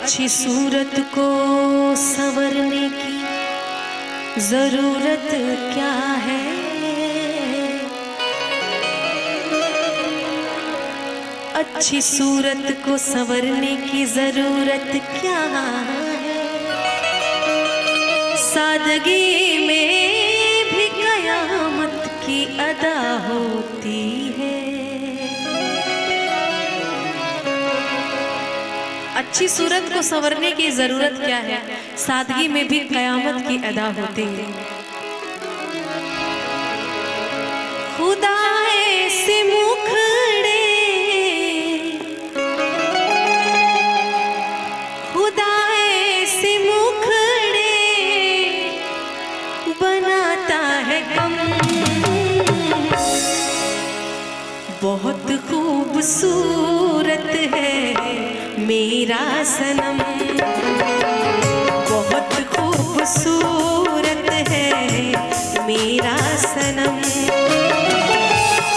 अच्छी सूरत को संवरने की जरूरत क्या है। अच्छी सूरत को संवरने की जरूरत क्या है। सादगी में भी कयामत की अदा होती है। अच्छी सूरत को संवरने की जरूरत क्या है। सादगी में भी कयामत की अदा होती है। खुदा से मुखड़े, खुदा से मुखड़े बनाता है कम। बहुत खूबसूरत है मेरा सनम, बहुत खूबसूरत है मेरा सनम।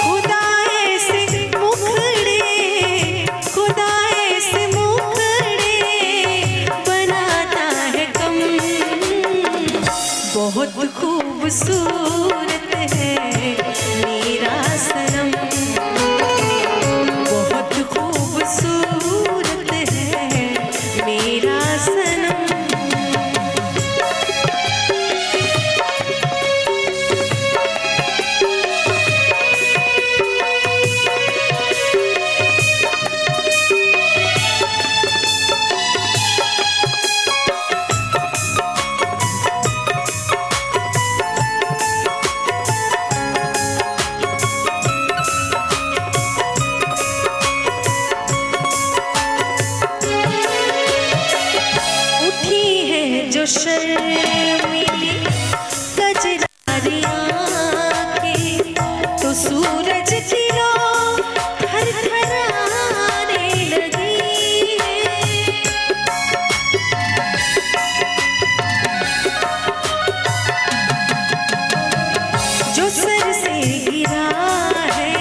खुदा से मुखड़े, खुदा से मुखड़े बनाता है कम। बहुत खूबसूरत है मेरा सनम, बहुत खूबसूरत है मेरा सनम। जो शर्मीली कजरारी आँखें तो सूरज की लो थरथराने लगी है। जो सर से गिरा है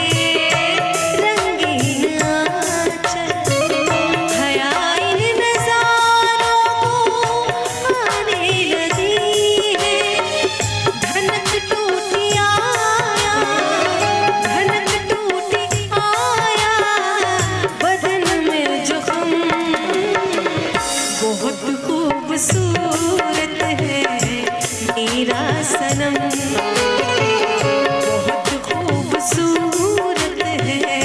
रंगीन आंचल, हयाइन नजारों को आने लगी है। धनक टूटी आया, धनक टूटी आया बदन में जख्म। बहुत खूबसूरत है मेरा सनम, बहुत खूबसूरत है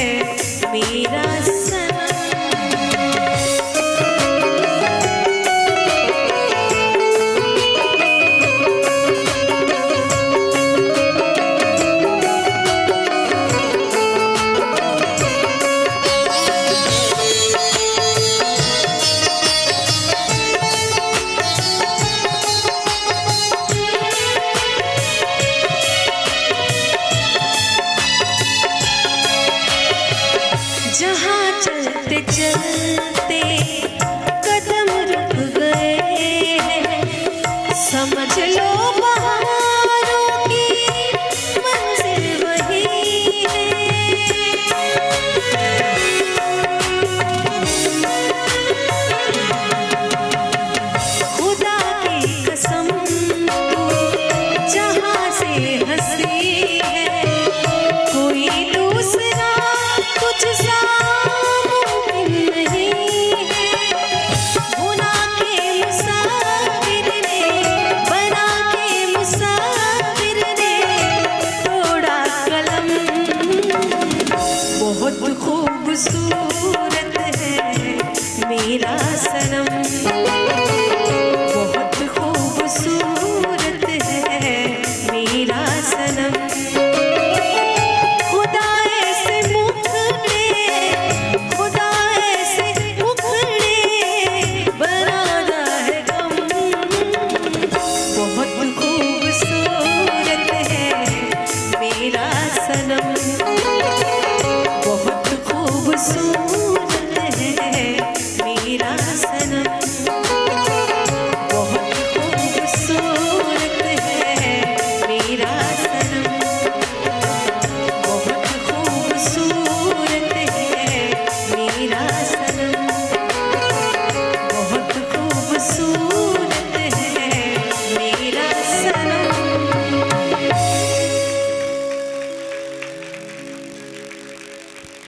मेरा सनम। जहाँ चलते चलते कदम रुक गए हैं, समझ लो वहाँ